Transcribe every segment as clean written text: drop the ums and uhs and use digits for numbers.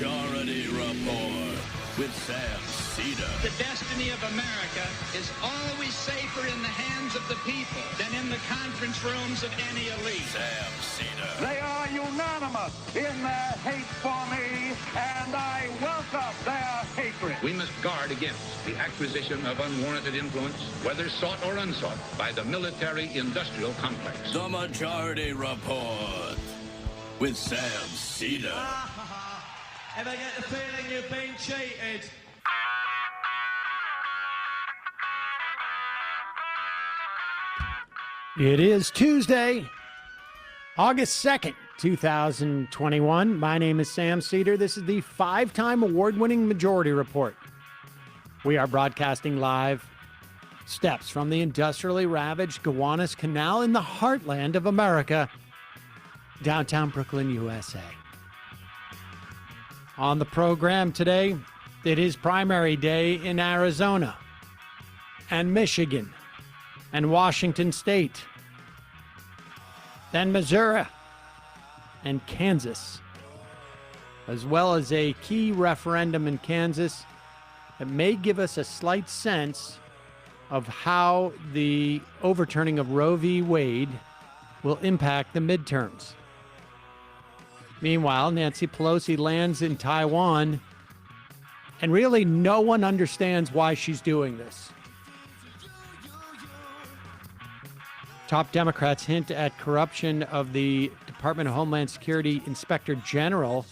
Majority Report with Sam Seder. The destiny of America is always safer in the hands of the people than in the conference rooms of any elite. Sam Seder. They are unanimous in their hate for me, and I welcome their hatred. We must guard against the acquisition of unwarranted influence, whether sought or unsought, by the military-industrial complex. The Majority Report with Sam Seder. Ever get the feeling you've been cheated? It is Tuesday, August 2nd, 2021. My name is Sam Seder. This is the five-time award-winning Majority Report. We are broadcasting live steps from the industrially ravaged Gowanus Canal in the heartland of America, downtown Brooklyn, USA. On the program today, it is primary day in Arizona and Michigan and Washington State, then Missouri and Kansas, as well as a key referendum in Kansas that may give us a slight sense of how the overturning of Roe v. Wade will impact the midterms. Meanwhile, Nancy Pelosi lands in Taiwan, and really no one understands why she's doing this. Top Democrats hint at corruption of the Department of Homeland Security Inspector General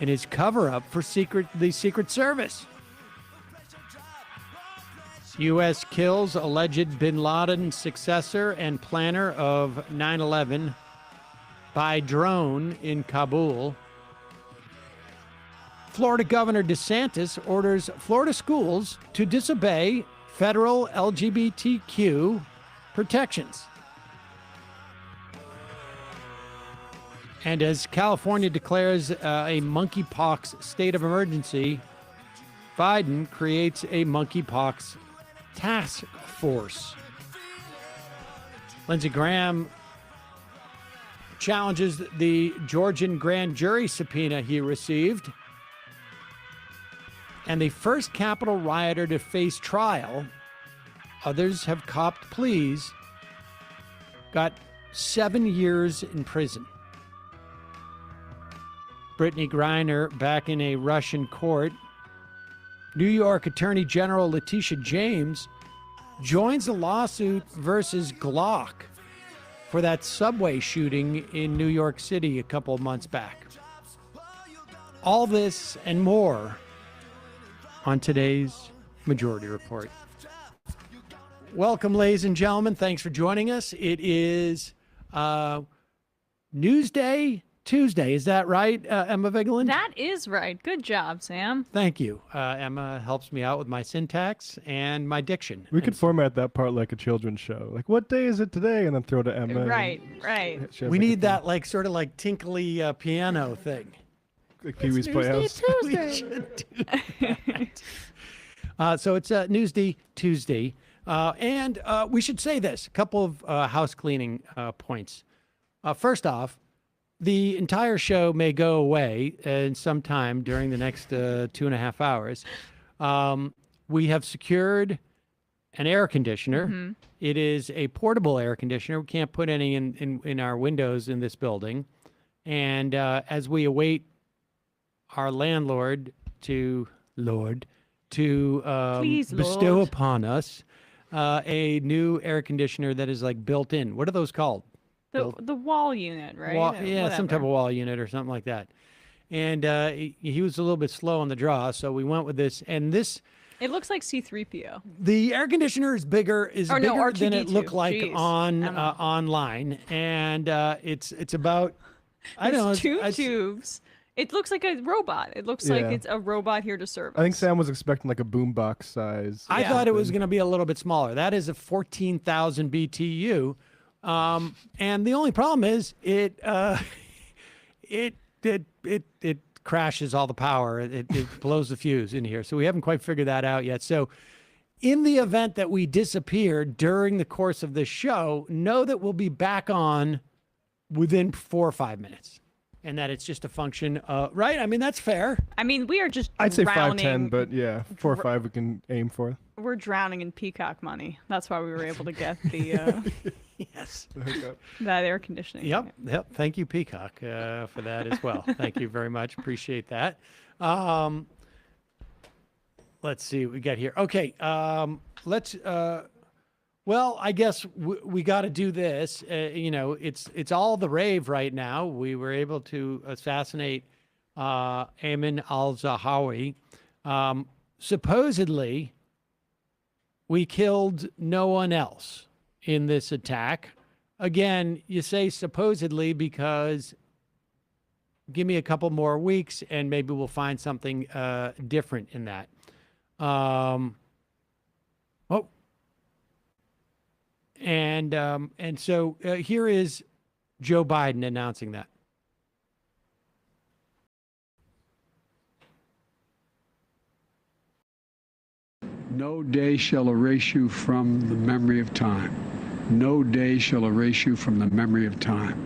in his cover-up for the Secret Service. U.S. kills alleged bin Laden successor and planner of 9/11 by drone in Kabul. Florida Governor DeSantis orders Florida schools to disobey federal LGBTQ protections. And as California declares a monkeypox state of emergency, Biden creates a monkeypox task force. Lindsey Graham challenges the Georgian grand jury subpoena he received. And the first Capitol rioter to face trial, others have copped pleas, got 7 years in prison. Brittany Griner back in a Russian court. New York Attorney General Letitia James joins the lawsuit versus Glock for that subway shooting in New York City a couple of months back. All this and more on today's Majority Report. Welcome, ladies and gentlemen. Thanks for joining us. It is Newsday Tuesday. Is that right, Emma Vigeland? That is right. Good job, Sam. Thank you. Emma helps me out with my syntax and my diction. We could format that part like a children's show. Like, what day is it today? And then throw to Emma. Right. We need that, like, sort of like tinkly piano thing. Like Pee-wee's Playhouse. We should do that. So it's Newsday Tuesday. And we should say this, a couple of house cleaning points. First off, the entire show may go away in some time during the next 2.5 hours. We have secured an air conditioner. Mm-hmm. It is a portable air conditioner. We can't put any in our windows in this building. And as we await our landlord to bestow upon us a new air conditioner that is like built in. What are those called? The wall unit, right? Some type of wall unit or something like that. And he was a little bit slow on the draw, so we went with this. And this... It looks like C-3PO. The air conditioner is bigger R2-D2. than it looked like online. And it's about... I don't know. Two tubes. It looks like a robot. It looks like it's a robot here to serve us. I think Sam was expecting like a boombox size. I thought it was going to be a little bit smaller. That is a 14,000 BTU. And the only problem is it crashes all the power. It blows the fuse in here. So we haven't quite figured that out yet. So in the event that we disappear during the course of this show, know that we'll be back on within 4 or 5 minutes. and that it's just a function of, right? I mean, that's fair. I mean, we are just I'd say drowning. 5'10", but yeah, 4 or 5 we can aim for. We're drowning in peacock money. That's why we were able to get the Yes. that air conditioning. Yep. Thank you, Peacock, for that as well. Thank you very much. Appreciate that. Let's see what we got here. Okay. Let's. Well, I guess we got to do this. It's all the rave right now. We were able to assassinate Ayman al-Zahawi. Supposedly, we killed no one else in this attack. Again, you say supposedly because give me a couple more weeks and maybe we'll find something different in that. And so here is Joe Biden announcing that. No day shall erase you from the memory of time. No day shall erase you from the memory of time.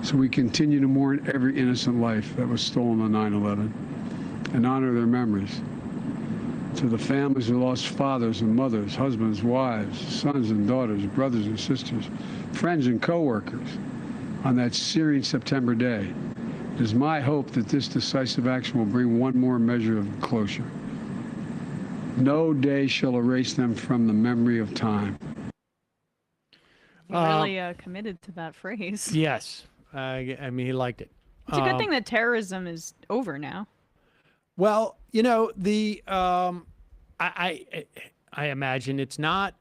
So we continue to mourn every innocent life that was stolen on 9/11 and honor their memories. To the families who lost fathers and mothers, husbands, wives, sons and daughters, brothers and sisters, friends and co-workers on that searing September day, it is my hope that this decisive action will bring one more measure of closure. No day shall erase them from the memory of time. He really committed to that phrase. Yes. I mean, he liked it. It's a good thing that terrorism is over now. Well, I imagine it's not.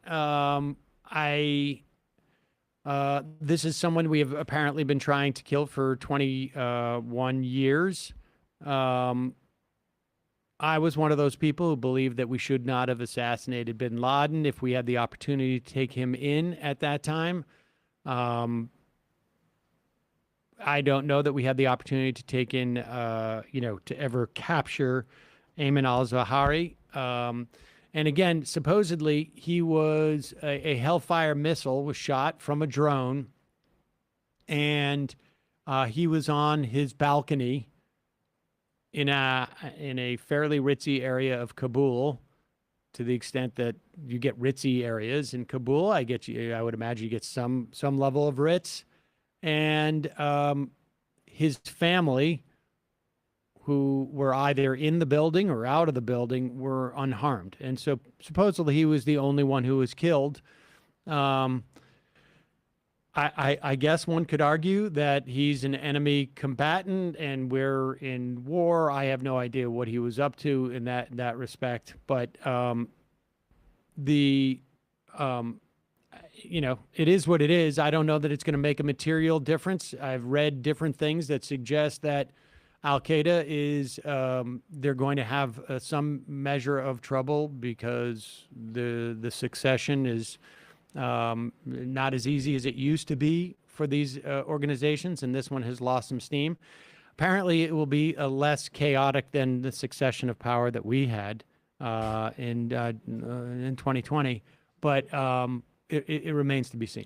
This is someone we have apparently been trying to kill for 21 years. I was one of those people who believed that we should not have assassinated bin Laden if we had the opportunity to take him in at that time. I don't know that we had the opportunity to take in, to ever capture Ayman al-Zawahiri. And again, supposedly he was a Hellfire missile was shot from a drone, and he was on his balcony in a fairly ritzy area of Kabul. To the extent that you get ritzy areas in Kabul, I would imagine you get some level of ritz. And his family, who were either in the building or out of the building, were unharmed. And so supposedly he was the only one who was killed. I guess one could argue that he's an enemy combatant and we're in war. I have no idea what he was up to in that respect. But it is what it is. I don't know that it's going to make a material difference. I've read different things that suggest that Al-Qaeda is, they're going to have some measure of trouble because the succession is not as easy as it used to be for these organizations, and this one has lost some steam. Apparently, it will be less chaotic than the succession of power that we had in 2020, but it remains to be seen.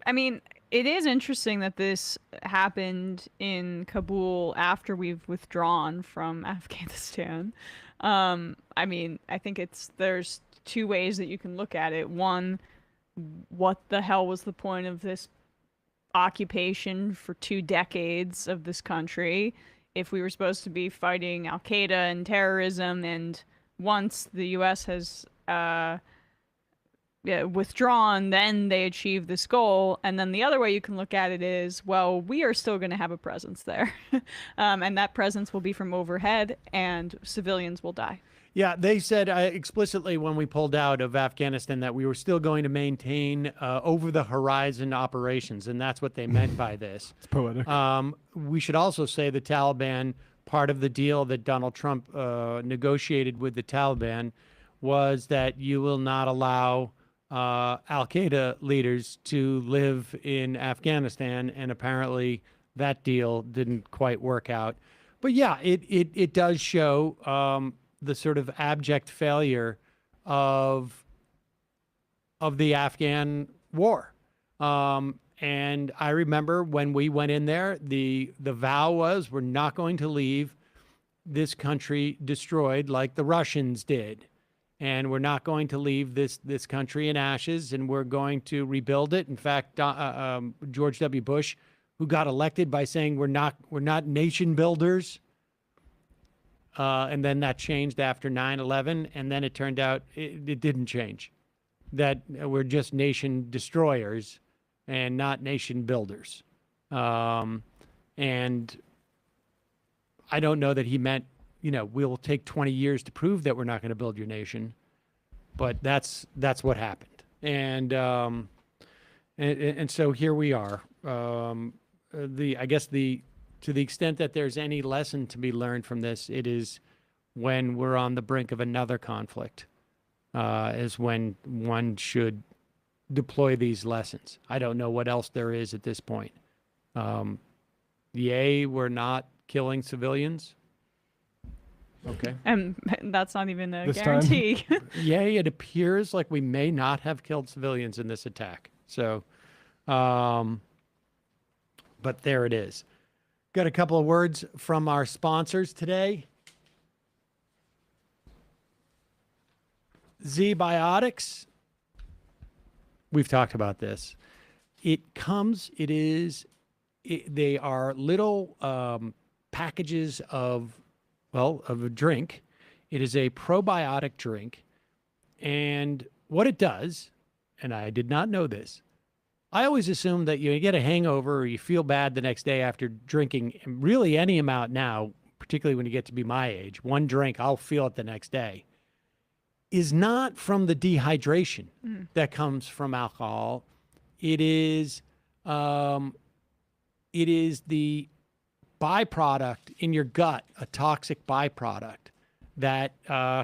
I mean, it is interesting that this happened in Kabul after we've withdrawn from Afghanistan. I mean, I think there's two ways that you can look at it. One, what the hell was the point of this occupation for 2 decades of this country if we were supposed to be fighting Al-Qaeda and terrorism, and once the U.S. has withdrawn, then they achieve this goal. And then the other way you can look at it is, well, we are still going to have a presence there. And that presence will be from overhead and civilians will die. Yeah, they said explicitly when we pulled out of Afghanistan that we were still going to maintain over-the-horizon operations, and that's what they meant by this. It's poetic. We should also say the Taliban, part of the deal that Donald Trump negotiated with the Taliban was that you will not allow Al-Qaeda leaders to live in Afghanistan, and apparently that deal didn't quite work out. But yeah, it does show the sort of abject failure of the Afghan war. And I remember when we went in there, the vow was we're not going to leave this country destroyed like the Russians did. And we're not going to leave this country in ashes, and we're going to rebuild it. In fact, George W. Bush, who got elected by saying we're not nation builders, and then that changed after 9/11, and then it turned out it didn't change, that we're just nation destroyers and not nation builders. And I don't know that he meant, we'll take 20 years to prove that we're not going to build your nation, but that's what happened. And so here we are. I guess to the extent that there's any lesson to be learned from this, it is when we're on the brink of another conflict, is when one should deploy these lessons. I don't know what else there is at this point. Yay, we're not killing civilians. Okay. And that's not even a This guarantee. Yay, it appears like we may not have killed civilians in this attack. So, but there it is. Got a couple of words from our sponsors today. Z-Biotics. We've talked about this. They are little packages of a drink. It is a probiotic drink. And what it does, and I did not know this, I always assume that you get a hangover or you feel bad the next day after drinking really any amount now, particularly when you get to be my age. One drink, I'll feel it the next day. Is not from the dehydration that comes from alcohol. It is the byproduct in your gut, a toxic byproduct that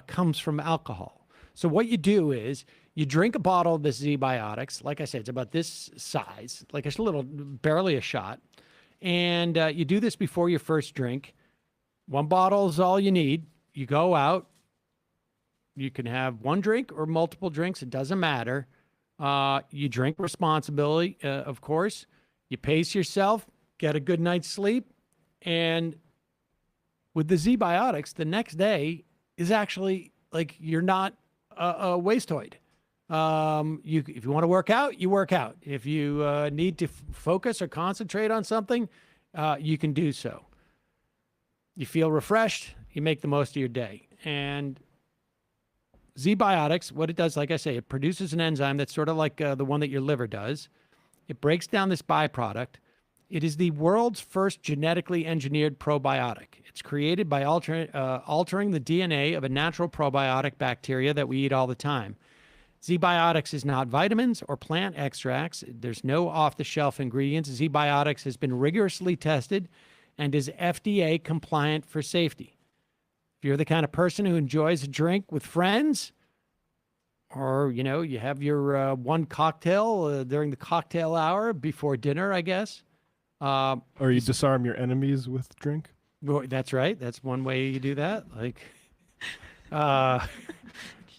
comes from alcohol. So what you do is you drink a bottle of the Z-Biotics. Like I said, it's about this size, like a little, barely a shot. And you do this before your first drink. One bottle is all you need. You go out. You can have one drink or multiple drinks. It doesn't matter. You drink responsibly, of course. You pace yourself, get a good night's sleep. And with the Z-Biotics, the next day is actually like you're not a wasteoid. If you want to work out, you work out. If you need to focus or concentrate on something, you can do so. You feel refreshed, you make the most of your day. And Z-Biotics, what it does, like I say, it produces an enzyme that's sort of like the one that your liver does. It breaks down this byproduct. It is the world's first genetically engineered probiotic. It's created by altering the DNA of a natural probiotic bacteria that we eat all the time. Z-Biotics is not vitamins or plant extracts. There's no off-the-shelf ingredients. Z-Biotics has been rigorously tested and is FDA compliant for safety. If you're the kind of person who enjoys a drink with friends, or, you have your one cocktail during the cocktail hour before dinner, I guess. Or you disarm your enemies with drink. That's right. That's one way you do that. Like,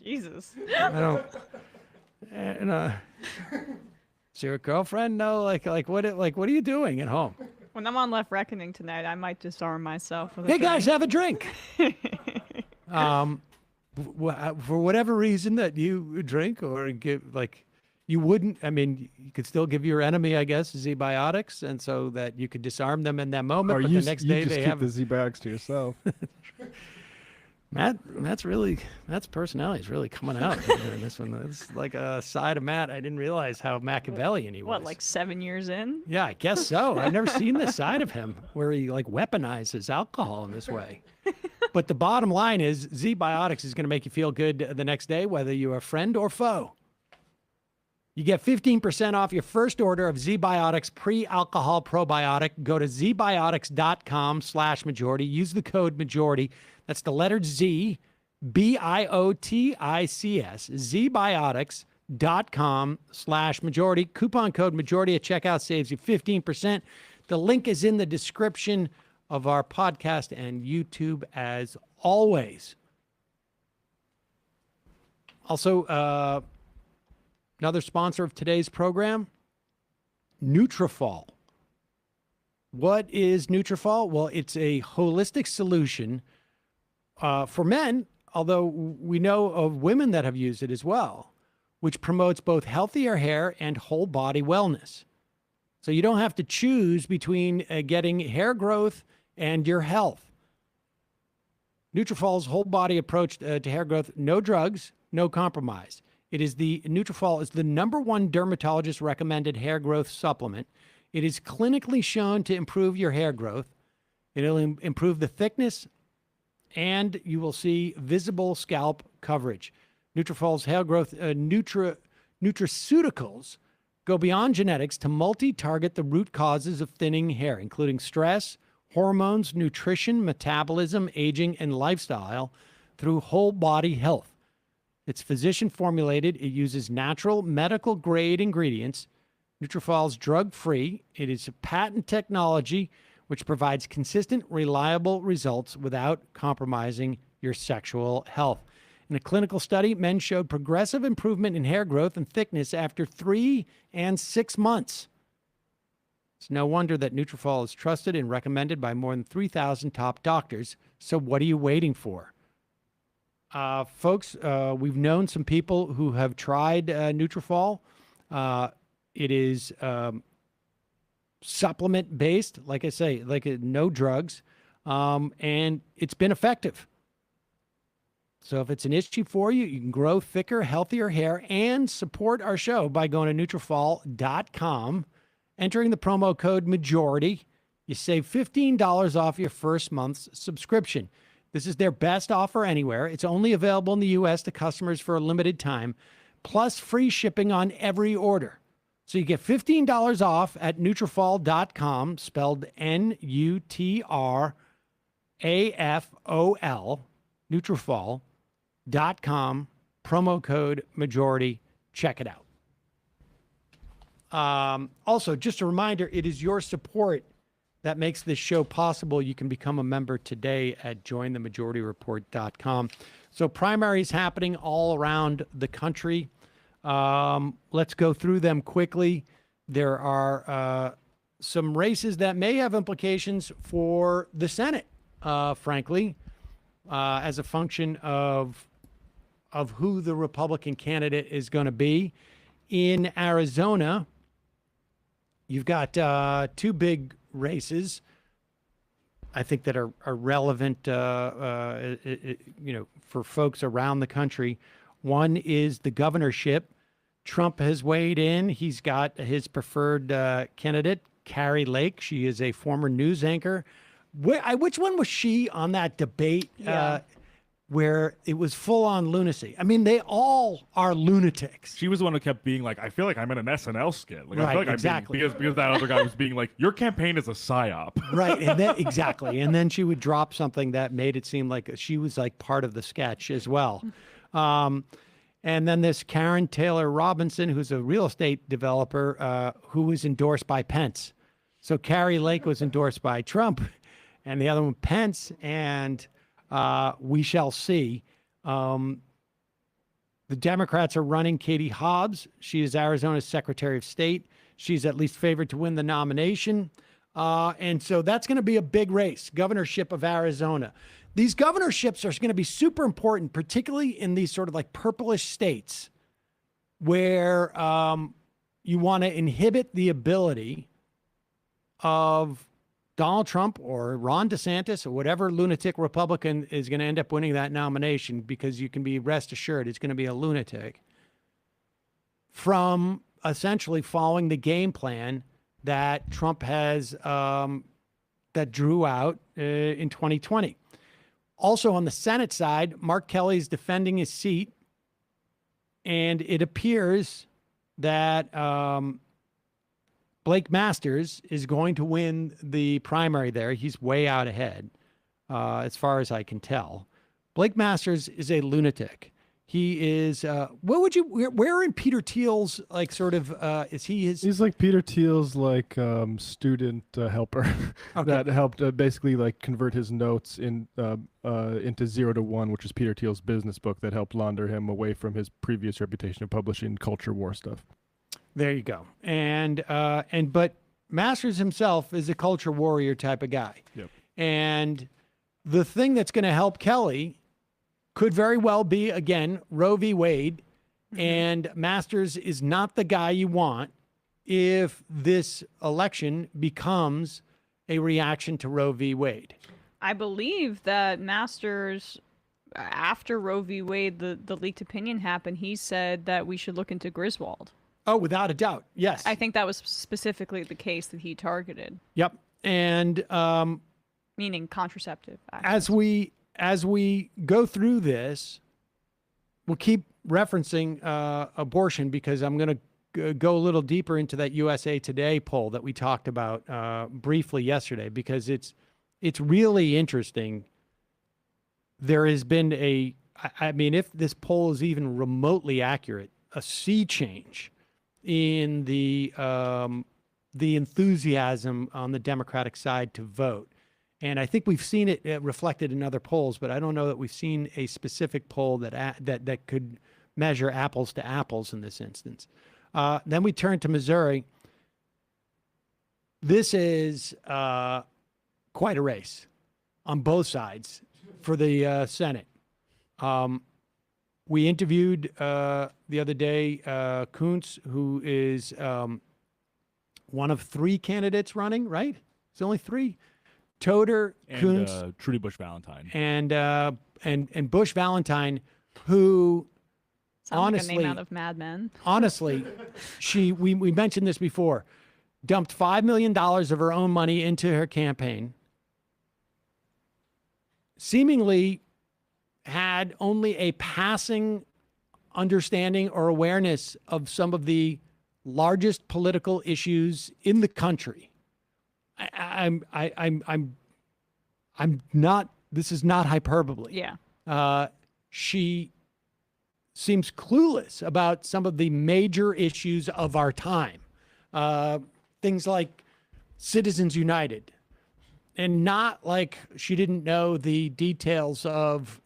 Jesus. I don't. And, is your girlfriend? No. Like what are you doing at home? When I'm on Left Reckoning tonight, I might disarm myself with a Hey drink. guys, have a drink. For whatever reason that you drink or give, you wouldn't. I mean, you could still give your enemy, I guess, Z-Biotics, and so that you could disarm them in that moment. Or but the next day just they keep have the Z-Biotics to yourself. Matt's personality is really coming out in this one. It's like a side of Matt. I didn't realize how Machiavellian he was. What, like 7 years in? Yeah, I guess so. I've never seen this side of him where he weaponizes alcohol in this way. But the bottom line is Z-Biotics is going to make you feel good the next day, whether you're a friend or foe. You get 15% off your first order of Z-Biotics pre-alcohol probiotic. Go to zbiotics.com/majority. Use the code majority. That's the letter Z, BIOTICS, zbiotics.com/majority. Coupon code majority at checkout saves you 15%. The link is in the description of our podcast and YouTube as always. Also, another sponsor of today's program, Nutrafol. What is Nutrafol? Well, it's a holistic solution for men, although we know of women that have used it as well, which promotes both healthier hair and whole body wellness. So you don't have to choose between getting hair growth and your health. Nutrafol's whole body approach to hair growth, no drugs, no compromise. Nutrafol is the #1 dermatologist recommended hair growth supplement. It is clinically shown to improve your hair growth. It'll improve the thickness, and you will see visible scalp coverage. Nutrafol's hair growth nutraceuticals go beyond genetics to multi-target the root causes of thinning hair, including stress, hormones, nutrition, metabolism, aging, and lifestyle through whole body health. It's physician formulated. It uses natural medical grade ingredients. Nutrafol's drug-free. It is a patent technology which provides consistent, reliable results without compromising your sexual health. In a clinical study, men showed progressive improvement in hair growth and thickness after 3 and 6 months. It's no wonder that Nutrafol is trusted and recommended by more than 3,000 top doctors. So what are you waiting for? Folks, we've known some people who have tried Nutrafol. It is supplement-based, like I say, no drugs, and it's been effective. So if it's an issue for you, you can grow thicker, healthier hair and support our show by going to Nutrafol.com, entering the promo code MAJORITY. You save $15 off your first month's subscription. This is their best offer anywhere. It's only available in the U.S. to customers for a limited time, plus free shipping on every order. So you get $15 off at Nutrafol.com, spelled Nutrafol, Nutrafol.com, promo code MAJORITY. Check it out. Also, just a reminder, it is your support that makes this show possible. You can become a member today at jointhemajorityreport.com. So primaries happening all around the country. Let's go through them quickly. There are some races that may have implications for the Senate, frankly, as a function of who the Republican candidate is going to be. In Arizona, you've got 2 big races, I think, that are relevant, for folks around the country. One is the governorship. Trump has weighed in. He's got his preferred candidate, Kari Lake. She is a former news anchor. Which one was she on that debate where it was full-on lunacy? I mean, they all are lunatics. She was the one who kept being like, I feel like I'm in an SNL skit. Like, right, I feel like exactly. I'm being, because that other guy was being like, your campaign is a psyop. Right, and then exactly. And then she would drop something that made it seem like she was like part of the sketch as well. And then this Karen Taylor Robinson, who's a real estate developer, who was endorsed by Pence. So Kari Lake was endorsed by Trump, and the other one Pence, and we shall see. The Democrats are running Katie Hobbs. She is Arizona's Secretary of State. She's at least favored to win the nomination. And so that's going to be a big race, governorship of Arizona. These governorships are going to be super important, particularly in these sort of like purplish states where you want to inhibit the ability of Donald Trump or Ron DeSantis or whatever lunatic Republican is going to end up winning that nomination, because you can be rest assured it's going to be a lunatic, from essentially following the game plan that Trump has, that drew out in 2020. Also on the Senate side, Mark Kelly is defending his seat, and it appears that Blake Masters is going to win the primary there. He's way out ahead, as far as I can tell. Blake Masters is a lunatic. He is, where in Peter Thiel's, like, sort of, is he his? He's like Peter Thiel's, like, student helper that helped basically, like, convert his notes into 0 to 1, which is Peter Thiel's business book that helped launder him away from his previous reputation of publishing culture war stuff. There you go. But Masters himself is a culture warrior type of guy. Yep. And the thing that's going to help Kelly could very well be, again, Roe v. Wade. And Masters is not the guy you want if this election becomes a reaction to Roe v. Wade. I believe that Masters, after Roe v. Wade, the leaked opinion happened, he said that we should look into Griswold. Oh, without a doubt. Yes. I think that was specifically the case that he targeted. Yep. And meaning contraceptive. As we go through this, we'll keep referencing abortion because I'm going to go a little deeper into that USA Today poll that we talked about briefly yesterday, because it's really interesting. There has been if this poll is even remotely accurate, a sea change in the enthusiasm on the Democratic side to vote. And I think we've seen it reflected in other polls, but I don't know that we've seen a specific poll that could measure apples to apples in this instance. Then we turn to Missouri. This is quite a race on both sides for the Senate. We interviewed the other day Kuntz, who is one of three candidates running, right? It's only three. Toder, Kuntz, Trudy Bush Valentine, and Bush Valentine, who sounds honestly, like a name out of Mad Men. Honestly, we mentioned this before, dumped $5 million of her own money into her campaign, seemingly had only a passing understanding or awareness of some of the largest political issues in the country. I'm not, this is not hyperbole. Yeah. She seems clueless about some of the major issues of our time. Things like Citizens United, and not like she didn't know the details of,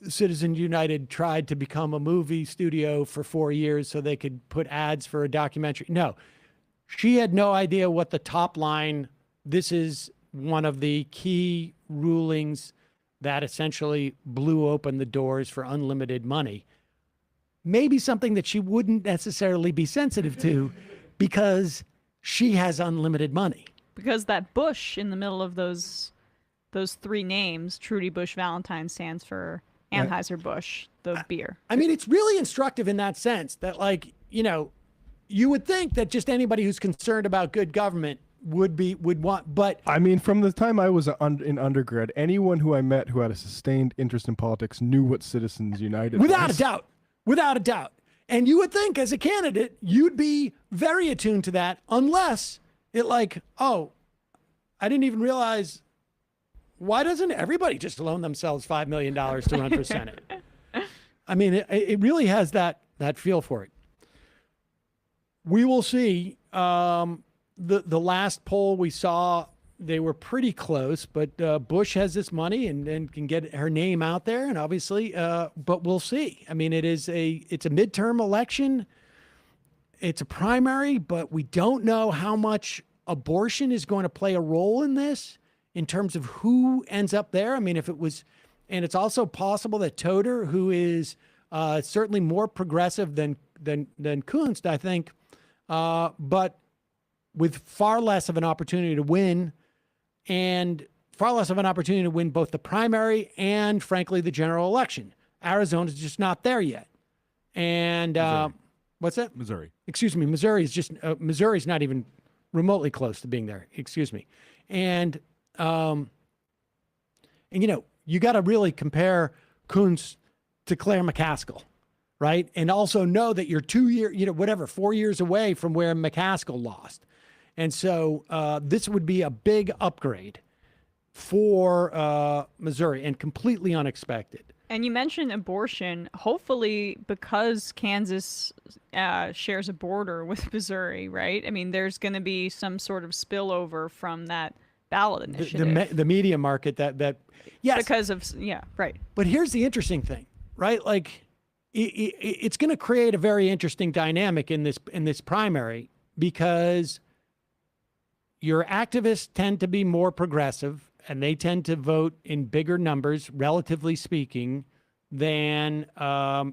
Citizens United tried to become a movie studio for 4 years so they could put ads for a documentary. No. She had no idea what the top line, this is one of the key rulings that essentially blew open the doors for unlimited money. Maybe something that she wouldn't necessarily be sensitive to because she has unlimited money. Because that Bush in the middle of those three names, Trudy Bush Valentine, stands for Anheuser-Busch, the beer. I mean, it's really instructive in that sense that, you would think that just anybody who's concerned about good government would want, but I mean, from the time I was in undergrad, anyone who I met who had a sustained interest in politics knew what Citizens United without was. without a doubt. And you would think as a candidate, you'd be very attuned to that, unless it I didn't even realize, why doesn't everybody just loan themselves $5 million to run for Senate? I mean, it really has that feel for it. We will see. The last poll we saw, they were pretty close, but Bush has this money and can get her name out there, and obviously, but we'll see. I mean, it's a midterm election. It's a primary, but we don't know how much abortion is going to play a role in this in terms of who ends up there. I mean, and it's also possible that Toder, who is certainly more progressive than Kunst, I think, but with far less of an opportunity to win, and far less of an opportunity to win both the primary and, frankly, the general election. Arizona's just not there yet. And what's that? Missouri. Excuse me. Missouri's not even remotely close to being there. Excuse me. And you got to really compare Kunz to Claire McCaskill. Right. And also know that you're 4 years away from where McCaskill lost. And so this would be a big upgrade for Missouri and completely unexpected. And you mentioned abortion. Hopefully, because Kansas shares a border with Missouri, right? I mean, there's going to be some sort of spillover from that ballot initiative. The media market that yes. Because of, right. But here's the interesting thing, right? it's going to create a very interesting dynamic in this primary, because your activists tend to be more progressive and they tend to vote in bigger numbers, relatively speaking, than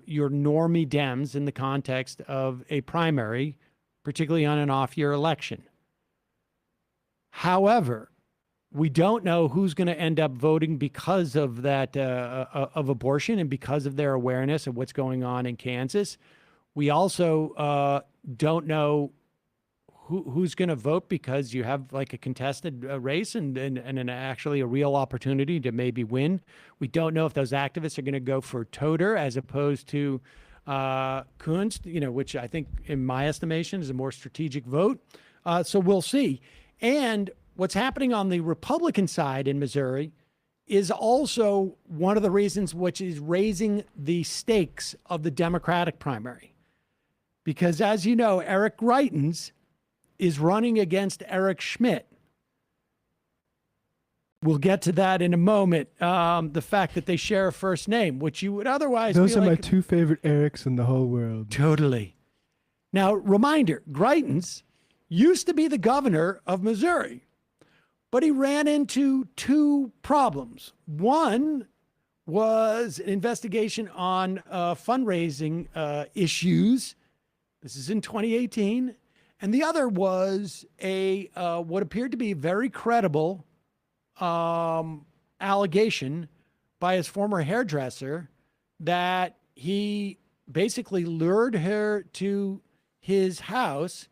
your normie Dems in the context of a primary, particularly on an off-year election. However, we don't know who's going to end up voting because of that, of abortion, and because of their awareness of what's going on in Kansas. We also don't know who's going to vote because you have like a contested race and actually a real opportunity to maybe win. We don't know if those activists are going to go for Toder as opposed to Kunst, which I think, in my estimation, is a more strategic vote. So we'll see. And what's happening on the Republican side in Missouri is also one of the reasons which is raising the stakes of the Democratic primary. Because, as you know, Eric Greitens is running against Eric Schmidt. We'll get to that in a moment. The fact that they share a first name, which you would otherwise Those be are like, my two favorite Erics in the whole world. Totally. Now, reminder, Greitens used to be the governor of Missouri, but he ran into two problems. One was an investigation on fundraising issues. This is in 2018. And the other was a what appeared to be very credible allegation by his former hairdresser that he basically lured her to his house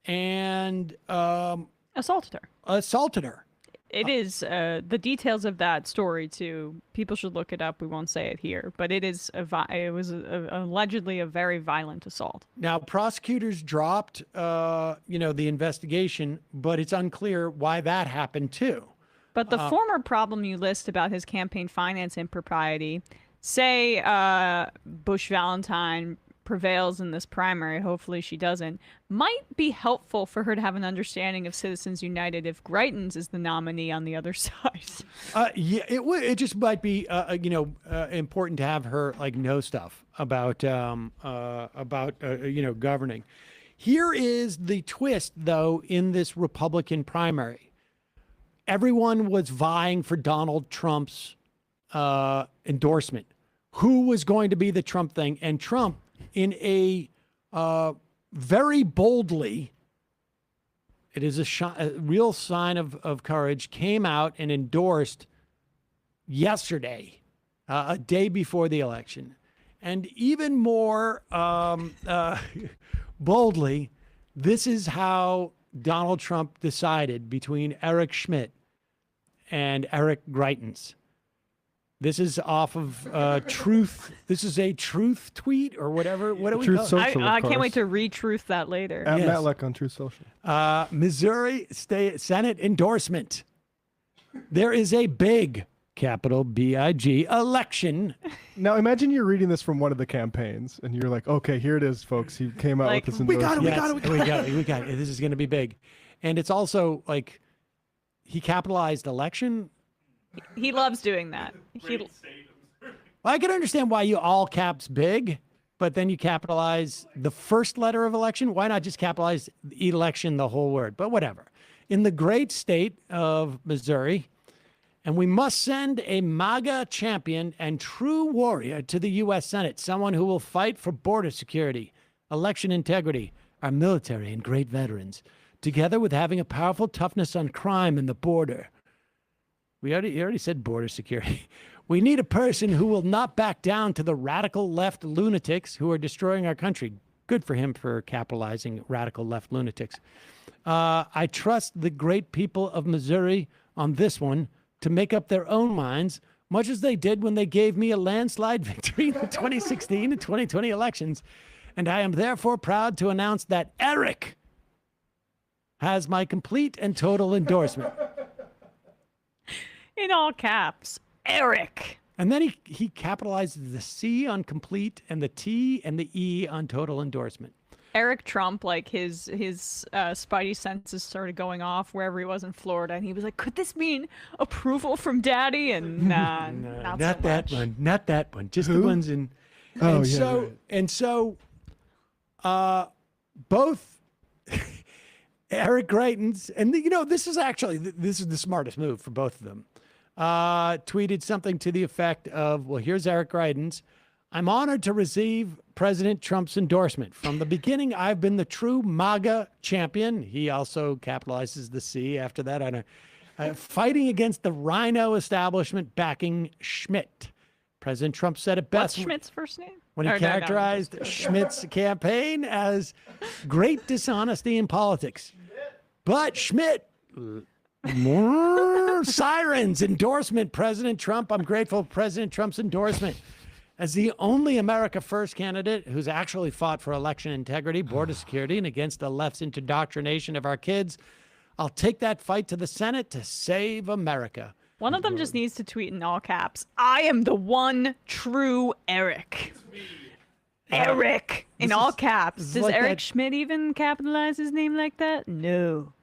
and assaulted her. Assaulted her. It is the details of that story too. People should look it up. We won't say it here, but it is allegedly a very violent assault. Now, prosecutors dropped, the investigation, but it's unclear why that happened too. But the former problem you list about his campaign finance impropriety, say Bush Valentine prevails in this primary, hopefully she doesn't, might be helpful for her to have an understanding of Citizens United if Greitens is the nominee on the other side. Yeah, it just might be important to have her know stuff about governing. Here is the twist, though, in this Republican primary. Everyone was vying for Donald Trump's endorsement. Who was going to be the Trump thing? And Trump, in a very boldly, it is a real sign of courage, came out and endorsed yesterday, a day before the election. And even more boldly, this is how Donald Trump decided between Eric Schmidt and Eric Greitens. This is off of Truth. This is a Truth tweet or whatever. What do we Truth call Social, I can't wait to re-truth that later. At Yes. Matlock on Truth Social. Missouri State Senate endorsement. There is a big, capital B-I-G, election. Now imagine you're reading this from one of the campaigns, and you're like, "Okay, here it is, folks. He came out with this endorsement." We got it. This is going to be big, and it's also like he capitalized election. He loves doing that. Well, I can understand why you all caps big, but then you capitalize the first letter of election. Why not just capitalize election, the whole word? But whatever. In the great state of Missouri, and we must send a MAGA champion and true warrior to the U.S. Senate, someone who will fight for border security, election integrity, our military and great veterans, together with having a powerful toughness on crime and the border. You already said border security. We need a person who will not back down to the radical left lunatics who are destroying our country. Good for him for capitalizing radical left lunatics. I trust the great people of Missouri on this one to make up their own minds, much as they did when they gave me a landslide victory in the 2016 and 2020 elections. And I am therefore proud to announce that Eric has my complete and total endorsement. In all caps, Eric. And then he capitalizes the C on complete and the T and the E on total endorsement. Eric Trump, like his spidey senses started going off wherever he was in Florida, and he was like, "Could this mean approval from Daddy?" And nah, not so that much. one, not that one. Just the ones in. Oh, and yeah, so right. and so, both Eric Greitens and this is actually this is the smartest move for both of them. Tweeted something to the effect of, "Well, here's Eric Greitens. I'm honored to receive President Trump's endorsement. From the beginning, I've been the true MAGA champion." He also capitalizes the C after that on fighting against the rhino establishment backing Schmidt. President Trump said it best. What's Schmidt's first name? When he Or no, characterized Schmidt's campaign as great dishonesty in politics. But Schmidt, more sirens, endorsement, President Trump. I'm grateful for President Trump's endorsement. As the only America First candidate who's actually fought for election integrity, border security, and against the left's indoctrination of our kids, I'll take that fight to the Senate to save America. One of them just needs to tweet in all caps, "I am the one true Eric." Eric in all caps. Does like Eric that- Schmidt even capitalize his name like that? No.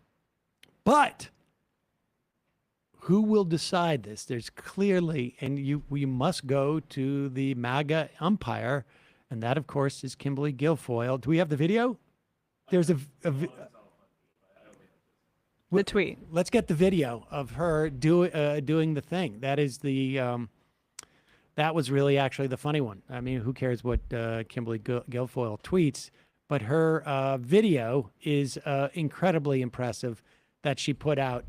But who will decide this? There's clearly, and we must go to the MAGA umpire, and that, of course, is Kimberly Guilfoyle. Do we have the video? There's the tweet. Let's get the video of her doing the thing. That is that was really actually the funny one. I mean, who cares what Kimberly Guilfoyle tweets? But her video is incredibly impressive that she put out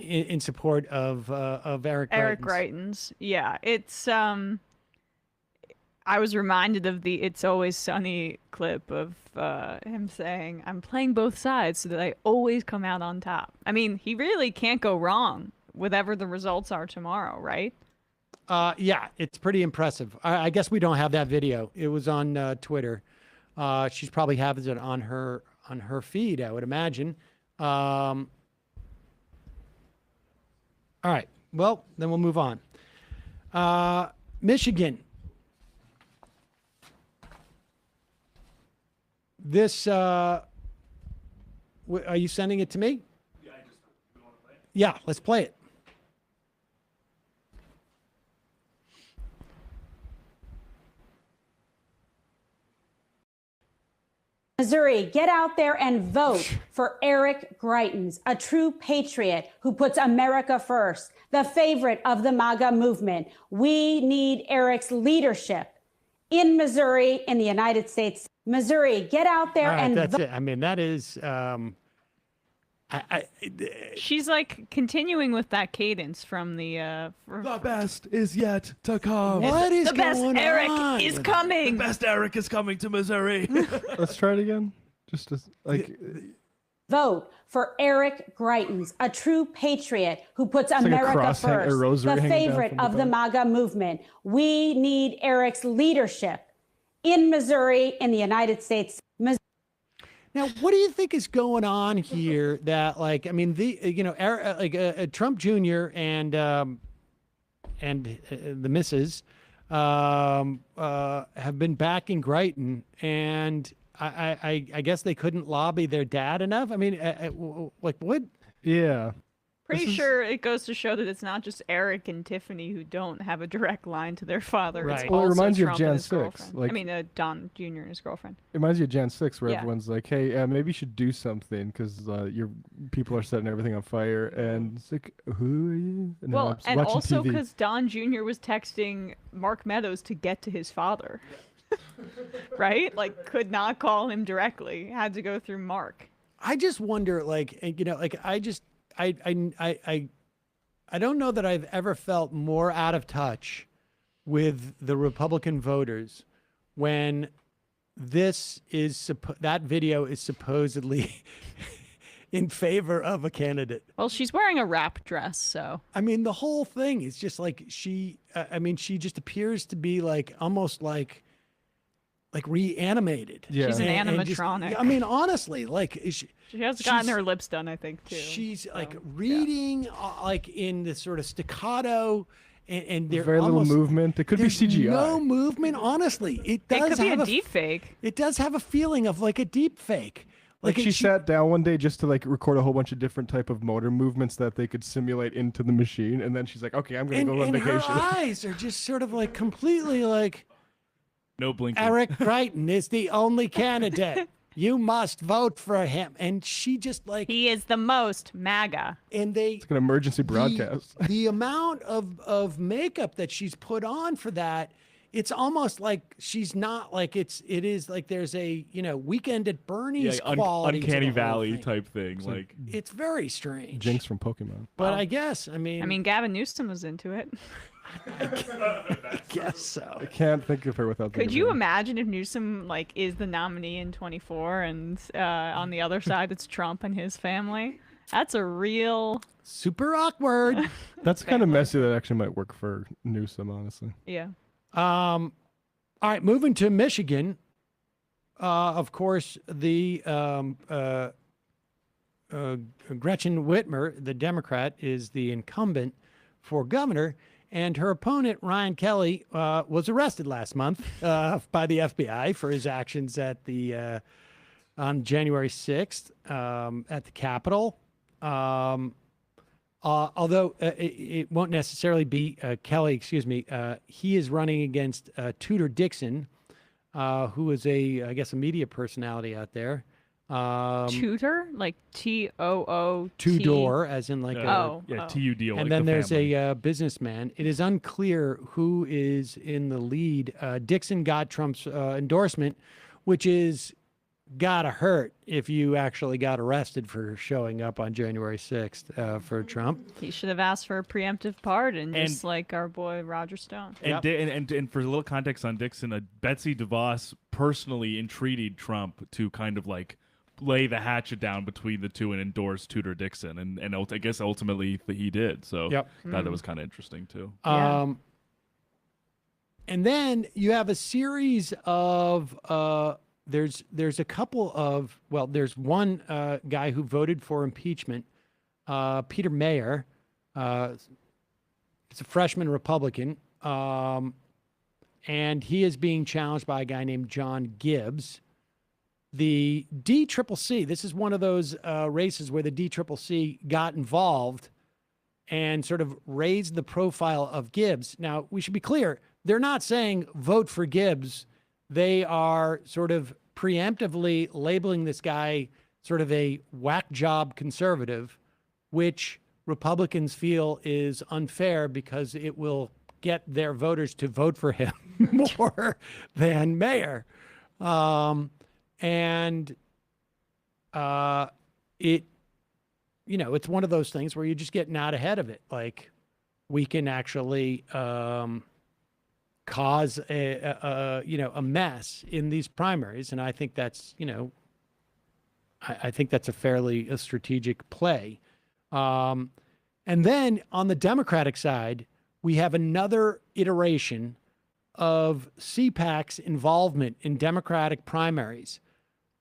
in support of Eric Greitens. Yeah, it's I was reminded of the "It's Always Sunny" clip of him saying, "I'm playing both sides so that I always come out on top." I mean, he really can't go wrong, whatever the results are tomorrow, right? Yeah, it's pretty impressive. I guess we don't have that video. It was on Twitter. She's probably has it on her feed, I would imagine. All right. Well, then we'll move on. Michigan. This, are you sending it to me? Yeah, let's play it. Missouri, get out there and vote for Eric Greitens, a true patriot who puts America first, the favorite of the MAGA movement. We need Eric's leadership in Missouri, in the United States. Missouri, get out there and that's vote. it. I mean, that is, She's like continuing with that cadence from the The best is yet to come. what is the best going Eric on? is coming. The best Eric is coming to Missouri. Let's try it again. Just as, like, Vote for Eric Greitens, a true patriot who puts like a America cross hang- a first, rosary the hanging down favorite from of the back. MAGA movement. We need Eric's leadership in Missouri, in the United States. Now, what do you think is going on here? That, like, I mean, Trump Jr. and the missus have been backing Greitens, and I guess they couldn't lobby their dad enough. I mean, like, what? yeah. Pretty sure it goes to show that it's not just Eric and Tiffany who don't have a direct line to their father. Right. It's Well, it also reminds you of Trump Jan and his 6, girlfriend. like- I mean, Don Jr. and his girlfriend. It reminds you of Jan 6, where Yeah. everyone's like, hey, maybe you should do something because your people are setting everything on fire. And it's like, who are you? And Well, I'm just and watching also TV. because Don Jr. was texting Mark Meadows to get to his father. Right? Like, could not call him directly. Had to go through Mark. I just wonder, like, I don't know that I've ever felt more out of touch with the Republican voters when that video is supposedly in favor of a candidate. Well, she's wearing a wrap dress, so. I mean, the whole thing is just like she just appears to be like almost like reanimated. Yeah. She's an And just- animatronic. I mean, honestly, like She has gotten she's- her lips done, I think, too. she's like reading like in this sort of staccato and there very little almost, movement. It could be there's CGI. no movement. Honestly, it does It could be have a deep fake. It does have a feeling of like a deep fake. Like she sat down one day just to like record a whole bunch of different type of motor movements that they could simulate into the machine, and then she's like, "Okay, I'm gonna go on vacation." Her eyes are just sort of like completely like. No blinking. Eric Crichton is the only candidate. You must vote for him. And she just like he is the most MAGA. And it's like an emergency broadcast. The amount of makeup that she's put on for that, it's almost like she's not like it is like there's a Weekend at Bernie's quality, Uncanny Valley type thing. Like it's very strange. Jinx from Pokemon. But I guess I mean Gavin Newsom was into it. I guess so. I can't think of her without. Could you imagine if Newsom is the nominee in 24 and on the other side it's Trump and his family? That's a real super awkward. That's kind of messy. That actually might work for Newsom, honestly. Yeah. All right, moving to Michigan. Of course, the Gretchen Whitmer, the Democrat, is the incumbent for governor. And her opponent, Ryan Kelly, was arrested last month by the FBI for his actions at on January 6th at the Capitol. Although it won't necessarily be Kelly, he is running against Tudor Dixon, who is I guess a media personality out there. Tudor, like T-O-O. Tudor, as in like T-U-D-O. And then there's a businessman. It is unclear who is in the lead. Dixon got Trump's endorsement, which is gotta hurt if you actually got arrested for showing up on January 6th for Trump. He should have asked for a preemptive pardon, just like our boy Roger Stone. And for a little context on Dixon, Betsy DeVos personally entreated Trump to kind of like lay the hatchet down between the two and endorse Tudor Dixon, and I guess ultimately he did. So that was kind of interesting too. And then you have a series of there's a couple of there's one guy who voted for impeachment, Peter Mayer. It's a freshman Republican, and he is being challenged by a guy named John Gibbs. The DCCC, this is one of those races where the DCCC got involved and sort of raised the profile of Gibbs. Now, we should be clear, they're not saying vote for Gibbs. They are sort of preemptively labeling this guy sort of a whack job conservative, which Republicans feel is unfair because it will get their voters to vote for him more than Mayer. And it's one of those things where you're just getting out ahead of it. Like we can actually cause a mess in these primaries, and I think that's I think that's a fairly strategic play. And then on the Democratic side, we have another iteration of CPAC's involvement in Democratic primaries.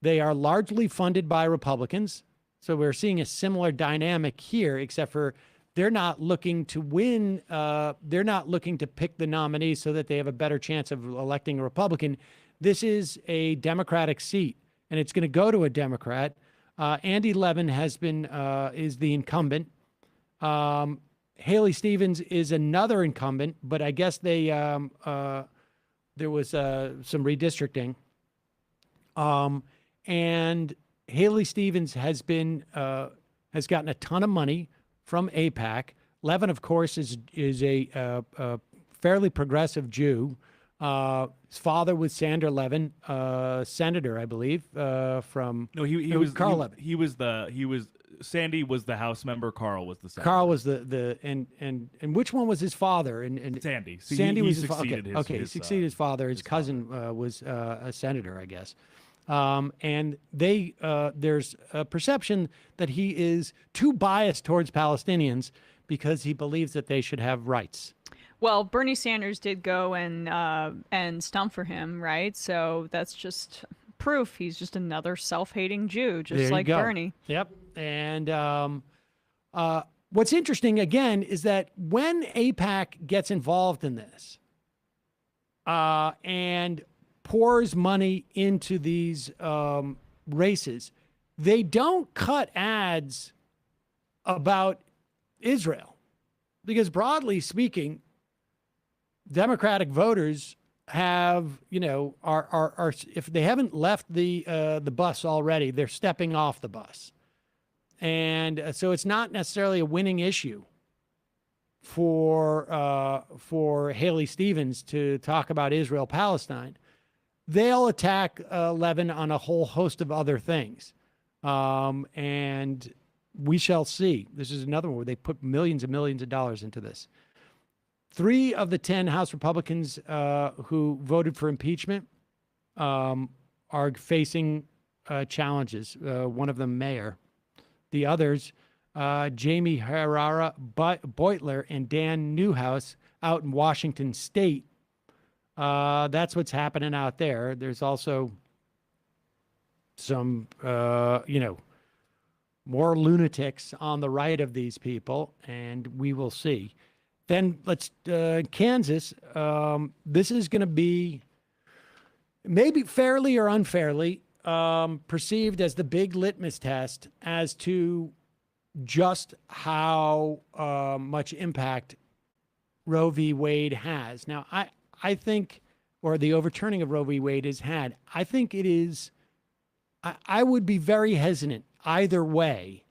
They are largely funded by Republicans. So we're seeing a similar dynamic here, except for they're not looking to win. They're not looking to pick the nominee so that they have a better chance of electing a Republican. This is a Democratic seat, and it's going to go to a Democrat. Andy Levin is the incumbent. Haley Stevens is another incumbent, but I guess there was some redistricting. And Haley Stevens has gotten a ton of money from AIPAC. Levin, of course, is a fairly progressive Jew. His father was Sander Levin, senator, I believe, from Carl Levin. Sandy was the House member. Carl was the senator. Carl was and which one was his father? And Sandy. So Sandy was his father. He succeeded his father. His cousin was a senator, I guess. And there's a perception that he is too biased towards Palestinians because he believes that they should have rights. Well, Bernie Sanders did go and stump for him, right? So that's just proof he's just another self-hating Jew, just like Bernie. Yep. And what's interesting, again, is that when AIPAC gets involved in this and pours money into these races, they don't cut ads about Israel because, broadly speaking, Democratic voters have, are if they haven't left the bus already, they're stepping off the bus. And so it's not necessarily a winning issue for Haley Stevens to talk about Israel-Palestine. They'll attack Levin on a whole host of other things. And we shall see. This is another one where they put millions and millions of dollars into this. 3 of the 10 House Republicans who voted for impeachment are facing challenges. One of them, mayor. The others, Jamie Herrera Beutler and Dan Newhouse out in Washington State. That's what's happening out there. There's also some, more lunatics on the right of these people, and we will see. Then let's Kansas. This is going to be maybe fairly or unfairly perceived as the big litmus test as to just how much impact Roe v. Wade has. Now, I think, or the overturning of Roe v. Wade has had, I think it is, I would be very hesitant either way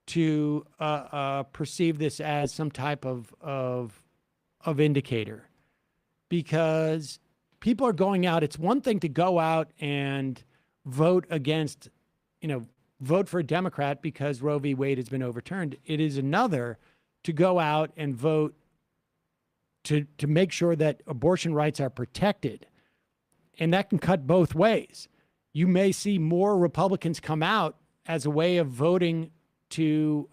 to perceive this as some type of indicator, because people are going out. It's one thing to go out and vote against, vote for a Democrat because Roe v. Wade has been overturned. It is another to go out and vote to make sure that abortion rights are protected. And that can cut both ways. You may see more Republicans come out as a way of voting to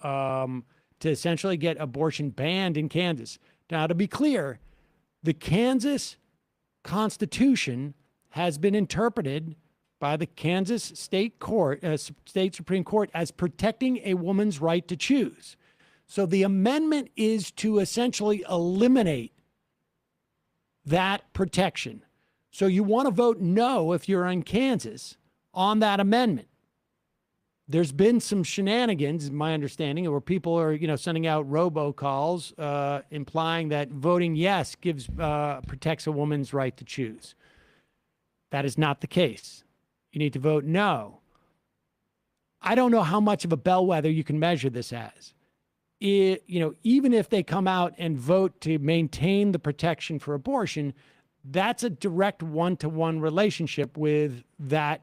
essentially get abortion banned in Kansas. Now, to be clear, the Kansas Constitution has been interpreted by the Kansas State Supreme Court as protecting a woman's right to choose. So the amendment is to essentially eliminate that protection. So you want to vote no if you're in Kansas on that amendment. There's been some shenanigans, my understanding, where people are, sending out robocalls implying that voting yes protects a woman's right to choose. That is not the case. You need to vote no. I don't know how much of a bellwether you can measure this as. Even if they come out and vote to maintain the protection for abortion, that's a direct one-to-one relationship with that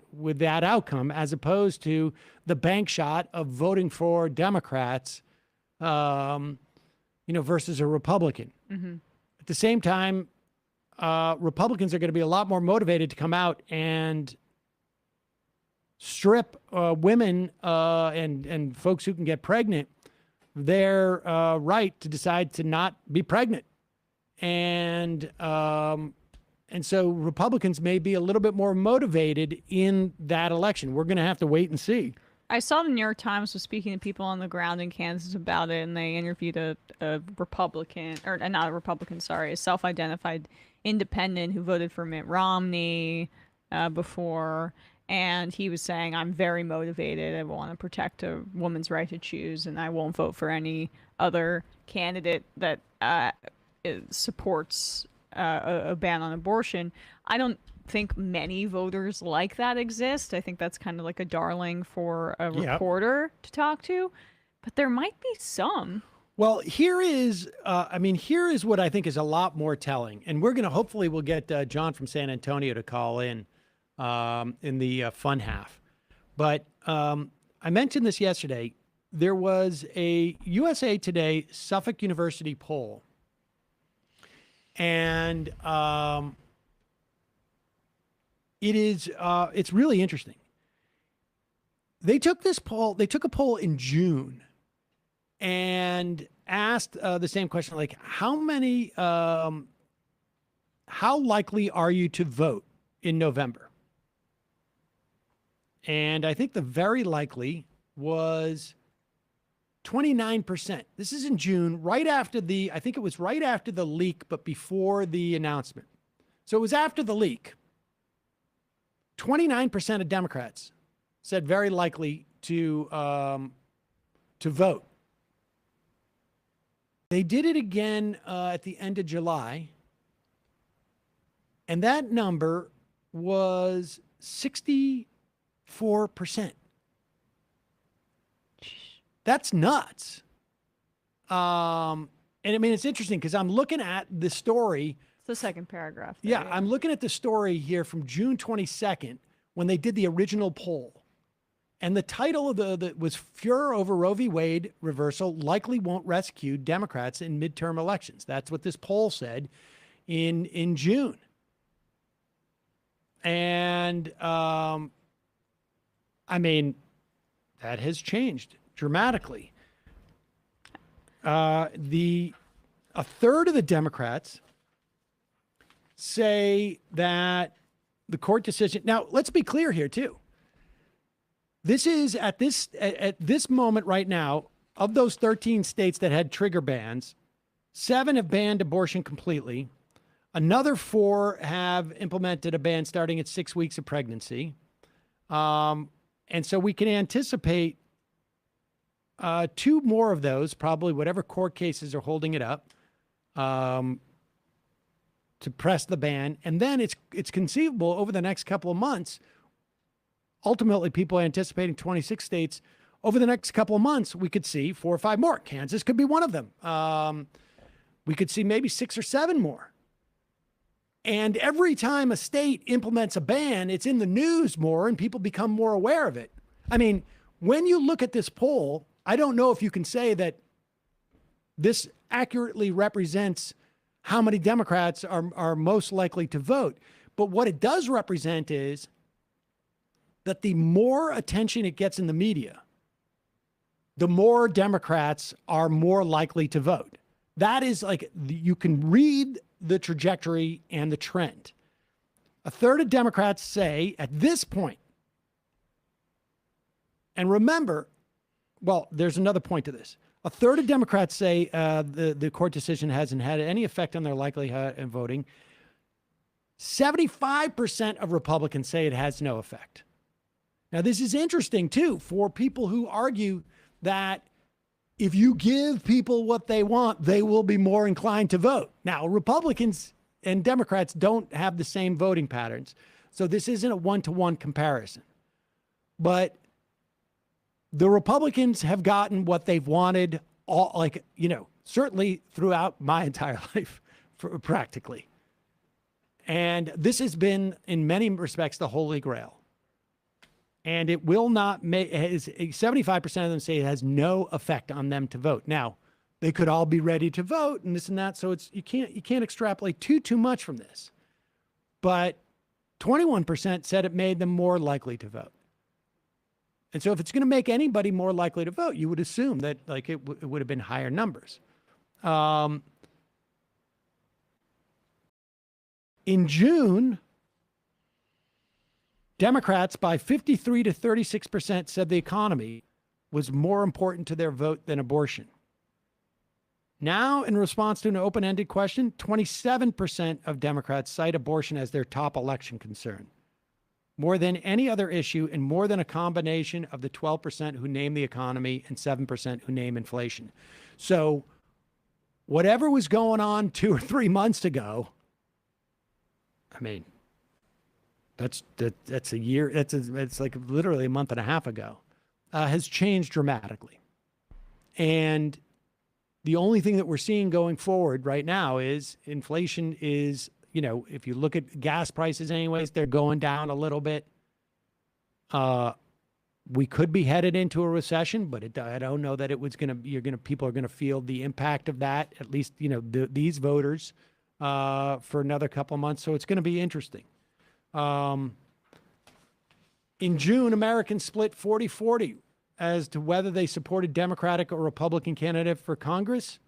outcome, as opposed to the bank shot of voting for Democrats, versus a Republican. Mm-hmm. At the same time, Republicans are going to be a lot more motivated to come out and strip women and folks who can get pregnant their right to decide to not be pregnant. And so Republicans may be a little bit more motivated in that election. We're going to have to wait and see. I saw the New York Times was speaking to people on the ground in Kansas about it, and they interviewed a Republican, or not a Republican, sorry, a self-identified independent who voted for Mitt Romney before, and he was saying, I'm very motivated. I want to protect a woman's right to choose, and I won't vote for any other candidate that supports a ban on abortion. I don't think many voters like that exist. I think that's kind of like a darling for a reporter to talk to, but there might be some. Well, here is what I think is a lot more telling, and hopefully we'll get John from San Antonio to call in the fun half. But I mentioned this yesterday. There was a USA Today Suffolk University poll, and it's really interesting. They took a poll in June and asked the same question, like, how likely are you to vote in November? And I think the very likely was 29%. This is in June, right after I think it was right after the leak, but before the announcement. So it was after the leak. 29% of Democrats said very likely to vote. They did it again at the end of July, and that number was 64%. That's nuts. And I mean, it's interesting because I'm looking at the story. It's the second paragraph. Yeah, I'm looking at the story here from June 22nd when they did the original poll. And the title of the was "Furor over Roe v. Wade reversal likely won't rescue Democrats in midterm elections." That's what this poll said in June. And I mean, that has changed dramatically. A third of the Democrats say that the court decision. Now, let's be clear here too. This is at this moment right now, of those 13 states that had trigger bans, 7 have banned abortion completely. Another 4 have implemented a ban starting at 6 weeks of pregnancy. And so we can anticipate 2 more of those, probably whatever court cases are holding it up, to press the ban. And then it's conceivable over the next couple of months. Ultimately, people are anticipating 26 states. Over the next couple of months, we could see 4 or 5 more. Kansas could be one of them. We could see maybe 6 or 7 more. And every time a state implements a ban, it's in the news more and people become more aware of it. I mean, when you look at this poll, I don't know if you can say that this accurately represents how many Democrats are most likely to vote. But what it does represent is that the more attention it gets in the media, the more Democrats are more likely to vote. That is like, you can read the trajectory and the trend. A third of Democrats say at this point, and remember, well, there's another point to this. A third of Democrats say the court decision hasn't had any effect on their likelihood in voting. 75% of Republicans say it has no effect. Now, this is interesting, too, for people who argue that if you give people what they want, they will be more inclined to vote. Now, Republicans and Democrats don't have the same voting patterns, so this isn't a one-to-one comparison. But the Republicans have gotten what they've wanted, certainly throughout my entire life, practically. And this has been, in many respects, the Holy Grail. And it will not make, 75% of them say it has no effect on them to vote. Now, they could all be ready to vote and this and that. So you can't extrapolate too much from this. But 21% said it made them more likely to vote. And so if it's going to make anybody more likely to vote, you would assume that it would have been higher numbers. In June, Democrats by 53 to 36% said the economy was more important to their vote than abortion. Now, in response to an open-ended question, 27% of Democrats cite abortion as their top election concern, more than any other issue and more than a combination of the 12% who name the economy and 7% who name inflation. So whatever was going on 2 or 3 months ago, I mean, that's a year. It's like literally a month and a half ago, has changed dramatically. And the only thing that we're seeing going forward right now is inflation is, if you look at gas prices anyways, they're going down a little bit. We could be headed into a recession, but I don't know that it was people are going to feel the impact of that, at least, these voters, for another couple of months. So it's going to be interesting. In June, Americans split 40-40 as to whether they supported Democratic or Republican candidate for Congress.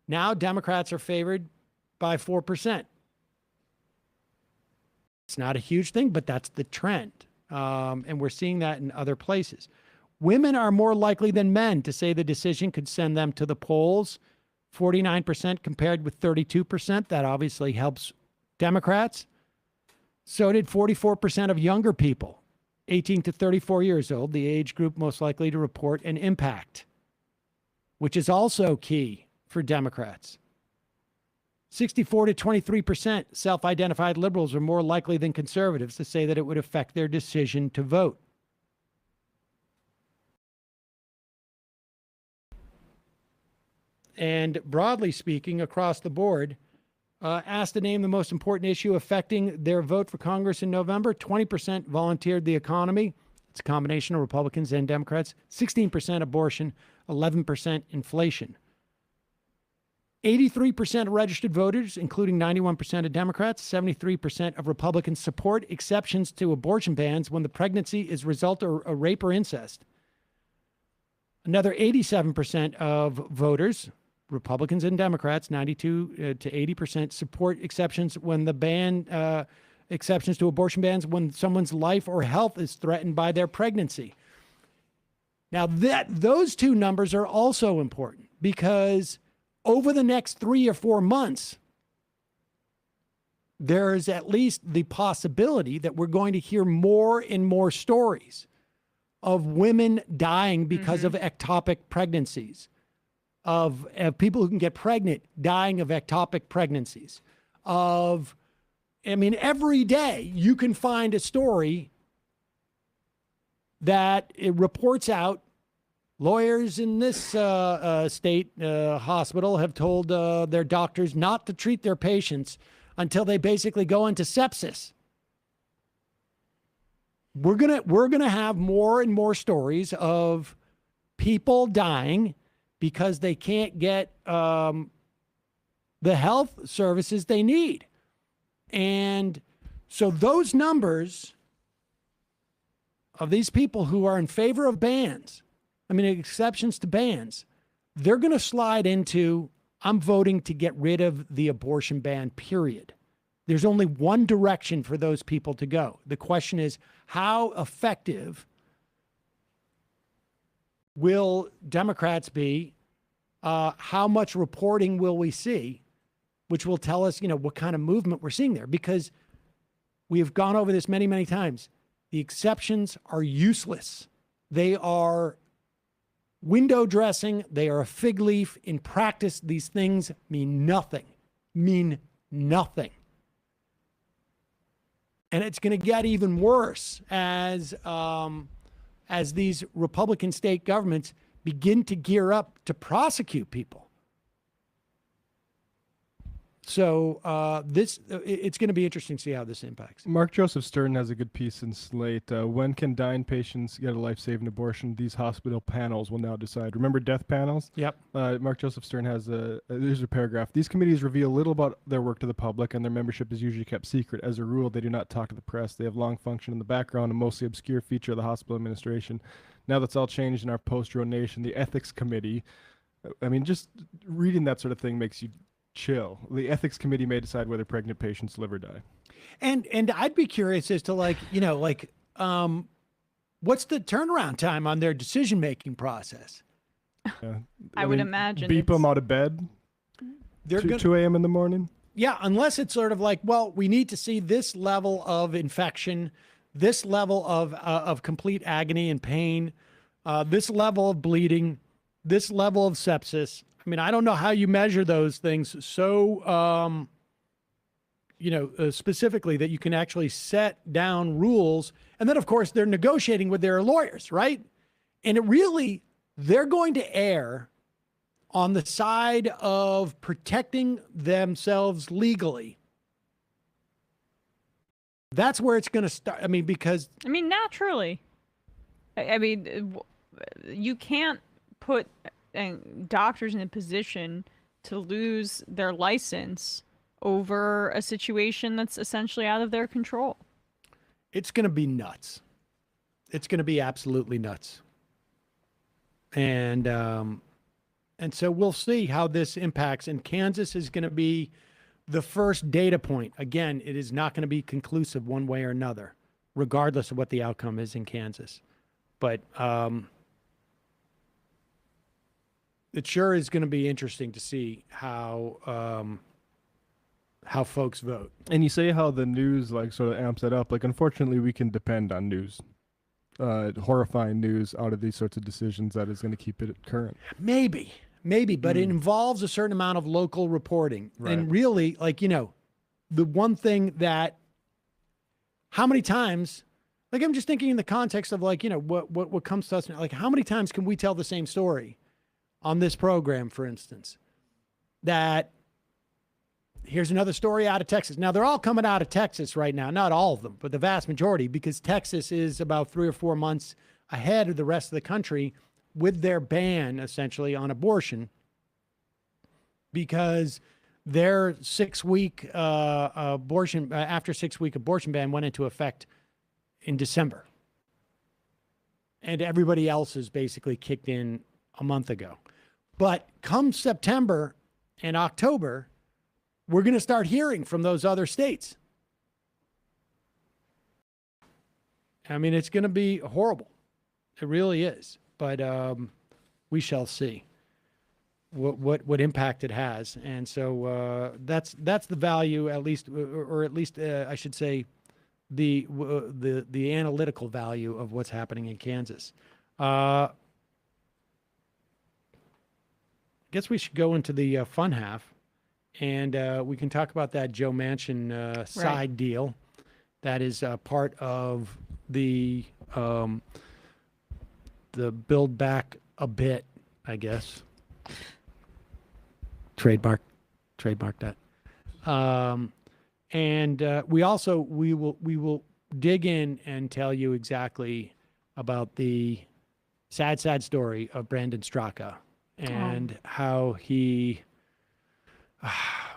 Now Democrats are favored by 4%. It's not a huge thing, but that's the trend. And we're seeing that in other places. Women are more likely than men to say the decision could send them to the polls. 49% compared with 32%. That obviously helps Democrats. So did 44% of younger people. 18 to 34 years old, the age group most likely to report an impact, which is also key for Democrats. 64 to 23% self-identified liberals are more likely than conservatives to say that it would affect their decision to vote. And broadly speaking, across the board, asked to name the most important issue affecting their vote for Congress in November, 20% volunteered the economy. It's a combination of Republicans and Democrats. 16% abortion, 11% inflation. 83% of registered voters, including 91% of Democrats, 73% of Republicans support exceptions to abortion bans when the pregnancy is a result of a rape or incest. Another 87% of voters, Republicans and Democrats, 92 to 80%, support exceptions when the ban, exceptions to abortion bans when someone's life or health is threatened by their pregnancy. Now, those two numbers are also important because over the next 3 or 4 months, there's at least the possibility that we're going to hear more and more stories of women dying because of ectopic pregnancies, of people who can get pregnant dying of ectopic pregnancies, every day you can find a story that it reports out. Lawyers in this state hospital have told their doctors not to treat their patients until they basically go into sepsis. We're gonna have more and more stories of people dying because they can't get the health services they need. And so those numbers of these people who are in favor of bans, exceptions to bans, they're going to slide into, I'm voting to get rid of the abortion ban, period. There's only one direction for those people to go. The question is, how effective will Democrats be? How much reporting will we see, which will tell us, what kind of movement we're seeing there? Because we have gone over this many, many times. The exceptions are useless. They are window dressing. They are a fig leaf. In practice, these things mean nothing. And it's going to get even worse as these Republican state governments begin to gear up to prosecute people. So it's going to be interesting to see how this impacts. Mark Joseph Stern has a good piece in Slate. When can dying patients get a life-saving abortion? These hospital panels will now decide. Remember death panels? Yep. Mark Joseph Stern has there's a paragraph. These committees reveal little about their work to the public, and their membership is usually kept secret. As a rule, they do not talk to the press. They have long function in the background, a mostly obscure feature of the hospital administration. Now that's all changed in our post-Roe nation. The ethics committee, just reading that sort of thing makes you chill. The ethics committee may decide whether pregnant patients live or die. And I'd be curious as to what's the turnaround time on their decision-making process? I would imagine beep them out of bed. They're 2 a.m. in the morning. Yeah, unless it's sort of like, well, we need to see this level of infection, this level of complete agony and pain, this level of bleeding, this level of sepsis. I don't know how you measure those things so, specifically that you can actually set down rules. And then, of course, they're negotiating with their lawyers, right? And they're going to err on the side of protecting themselves legally. That's where it's going to start. Because... naturally. You can't put... doctors in a position to lose their license over a situation that's essentially out of their control. It's going to be nuts. It's going to be absolutely nuts. And so we'll see how this impacts. And Kansas is going to be the first data point. Again, it is not going to be conclusive one way or another, regardless of what the outcome is in Kansas. But it sure is going to be interesting to see how folks vote. And you say how the news sort of amps it up. Unfortunately, we can depend on news. horrifying news out of these sorts of decisions that is going to keep it current. Maybe, but it involves a certain amount of local reporting. Right. And really, like, the one thing that, how many times, like, I'm just thinking in the context of, like, what comes to us, like, how many times can we tell the same story on this program, for instance, that here's another story out of Texas. Now, they're all coming out of Texas right now, not all of them, but the vast majority, because Texas is about 3 or 4 months ahead of the rest of the country with their ban, essentially, on abortion, because their 6-week abortion, after 6-week abortion ban went into effect in December. And everybody else is basically kicked in a month ago. But come September and October, we're going to start hearing from those other states. I mean, it's going to be horrible. It really is. But we shall see what impact it has. And so that's the value, at least, or at least I should say, the analytical value of what's happening in Kansas. I guess we should go into the fun half. And we can talk about that Joe Manchin side deal. That is part of the Build Back a Bit, I guess. Trademark that. And we will dig in and tell you exactly about the sad story of Brandon Straka and how he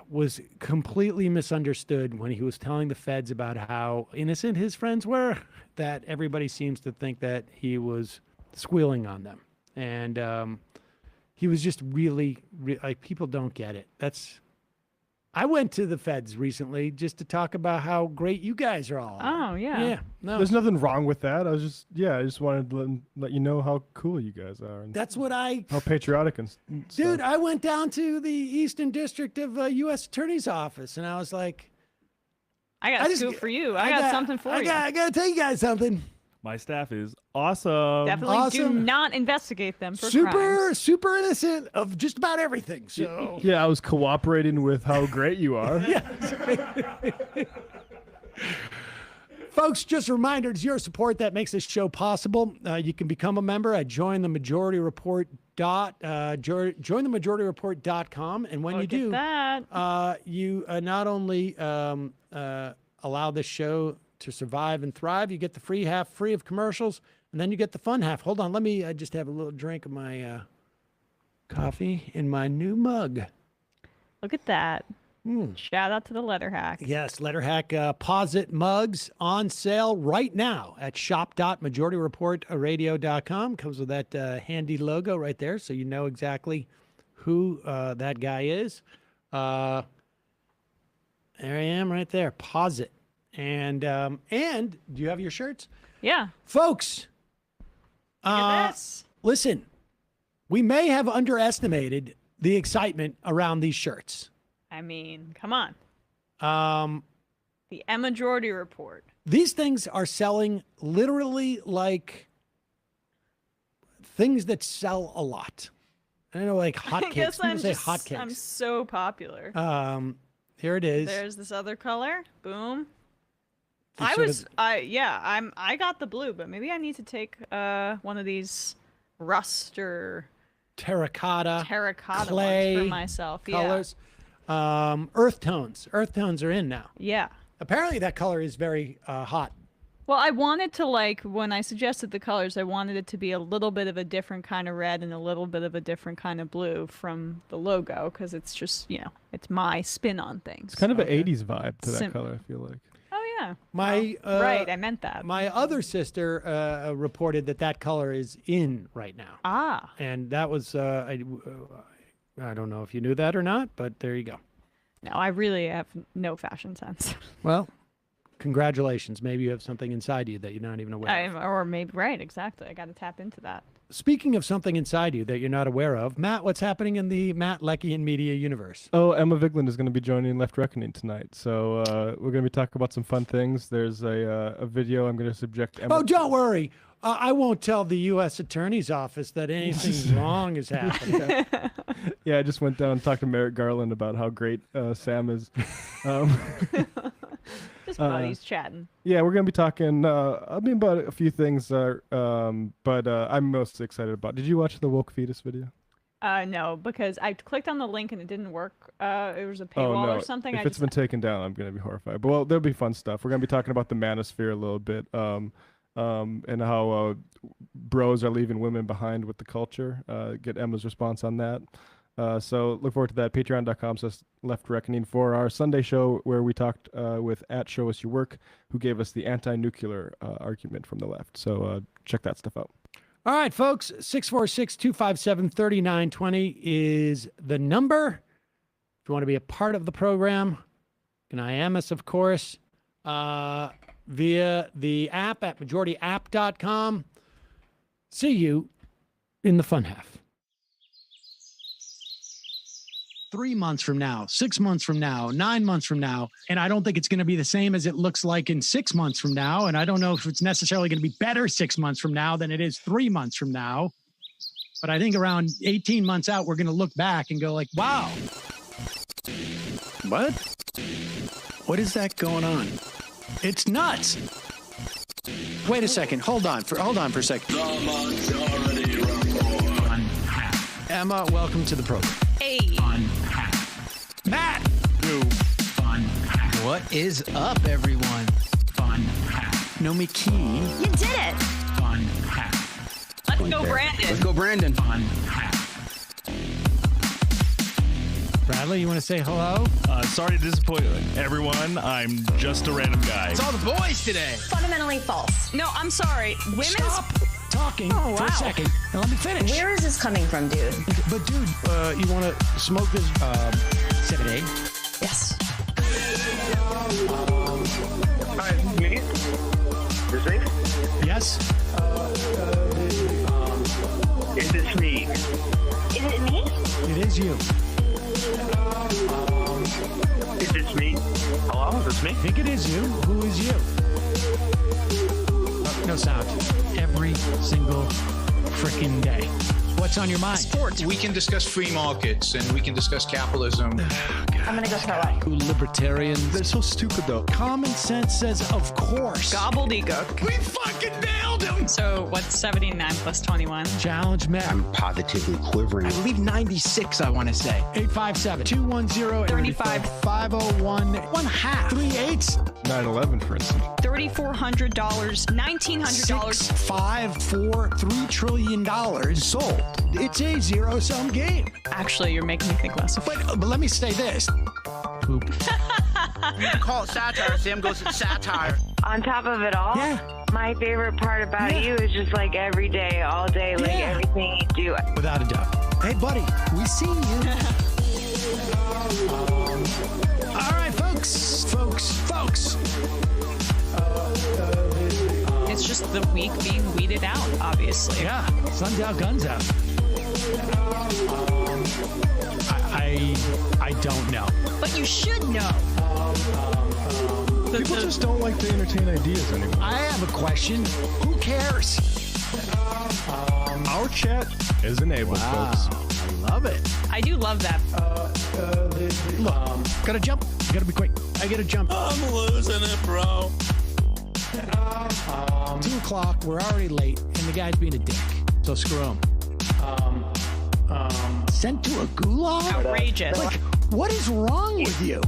was completely misunderstood when he was telling the feds about how innocent his friends were, that everybody seems to think that he was squealing on them. And he was just really, like, people don't get it. I went to the feds recently just to talk about how great you guys are all. Oh, yeah. Yeah. No. There's nothing wrong with that. I just wanted to let you know how cool you guys are. And that's what how patriotic and stuff. Dude, I went down to the Eastern District of U.S. Attorney's Office, and I was like, I got a scoop for you. I got something for you. I got to tell you guys something. My staff is awesome. Definitely do not investigate them for crimes. Super innocent of just about everything. So yeah, I was cooperating with how great you are. Folks, just a reminder, it's your support that makes this show possible. You can become a member at jointhemajority.com. And when you do, you not only allow this show to survive and thrive, you get the free half free of commercials, and then you get the fun half. Hold on, let me just have a little drink of my coffee in my new mug. Look at that. Shout out to the Leather Hack. Yes, Leather Hack Posit mugs on sale right now at shop.majorityreportradio.com. Comes with that handy logo right there, so you know exactly who that guy is. There I am right there, Posit. And do you have your shirts? Yeah. Folks, look at this. Listen, we may have underestimated the excitement around these shirts. I mean, come on. The Majority Report. These things are selling literally like things that sell a lot. I don't know, like hotcakes. I guess People say hotcakes. I'm so popular. Here it is. There's this other color. Boom. I got the blue, but maybe I need to take one of these rust or terracotta clay ones for myself. Colors. Earth tones are in now. Yeah. Apparently that color is very hot. Well, I wanted to, like, when I suggested the colors, I wanted it to be a little bit of a different kind of red and a little bit of a different kind of blue from the logo, because it's just, it's my spin on things. It's kind of an 80s vibe to that color, I feel like. Oh, yeah. Right, I meant that. My other sister reported that color is in right now. Ah. And that was, I don't know if you knew that or not, but there you go. No, I really have no fashion sense. Well, congratulations. Maybe you have something inside you that you're not even aware of. Or maybe, right, exactly. I got to tap into that. speaking of something inside you that you're not aware of, Matt, what's happening in the Matt Leckian media universe? Oh, Emma Vigeland is going to be joining Left Reckoning tonight. So we're going to be talking about some fun things. There's a video I'm going to subject Emma. Oh, don't worry. I won't tell the U.S. Attorney's Office that anything wrong is happening. Yeah, I just went down and talked to Merrick Garland about how great Sam is. Just buddies chatting. Yeah, we're going to be talking about a few things, but I'm most excited about. Did you watch the woke fetus video? No, because I clicked on the link and it didn't work. It was a paywall or something. If it's been taken down, I'm going to be horrified. But well, there'll be fun stuff. We're going to be talking about the manosphere a little bit, and how bros are leaving women behind with the culture. Get Emma's response on that. So look forward to that. Patreon.com/Left Reckoning for our Sunday show where we talked with @Show Us Your Work, who gave us the anti-nuclear argument from the left. So check that stuff out. All right, folks, 646-257-3920 is the number. If you want to be a part of the program, you can IM us, of course, via the app at majorityapp.com. See you in the fun half. 3 months from now, 6 months from now, 9 months from now. And I don't think it's going to be the same as it looks like in 6 months from now. And I don't know if it's necessarily going to be better 6 months from now than it is 3 months from now. But I think around 18 months out, we're going to look back and go like, wow. What? What is that going on? It's nuts. Wait a second. Hold on for a second. Emma, welcome to the program. Hey. Matt. What is up, everyone? Nomi Key. You did it. Let's go, Brandon. Let's go, Brandon. Bradley, you want to say hello? Sorry to disappoint everyone. I'm just a random guy. It's all the boys today. Fundamentally false. No, I'm sorry. Women's... Stop talking for a second and let me finish. Where is this coming from, dude? But dude, you want to smoke this 7A? Yes. Hi, me? Is it? Yes. Is this me? Is it me? It is you. Is this me? Hello? Is this me? I think it is you. Who is you? No sound. Every single freaking day. What's on your mind? Sports. We can discuss free markets and we can discuss capitalism. I'm gonna go throw up. Who libertarians? They're so stupid, though. Common sense says, of course. Gobbledygook. We fucking nailed him. So what's 79 plus 21? Challenge met. I'm positively quivering. I believe 96, I want to say. 857-210-35-501. 1/2. 3/8. 9/11, for instance. $3,400, $1,900. 6, 5, 4, $3 trillion sold. It's a zero-sum game. Actually, you're making me think less of it. But let me say this. Poop. You call it satire. Sam goes with satire. On top of it all, my favorite part about you is just like every day, all day, like everything you do. Without a doubt. Hey, buddy, we see you. All right, folks. It's just the week being weeded out, obviously. Yeah, sun's out, guns out. I don't know. But you should know. People just don't like to entertain ideas anymore. I have a question. Who cares? Our chat is enabled, folks. I love it. I do love that. Look, gotta jump. Gotta be quick. I gotta jump. I'm losing it, bro. 2 o'clock. We're already late, and the guy's being a dick. So screw him. Sent to a gulag? Outrageous. Like, what is wrong with you?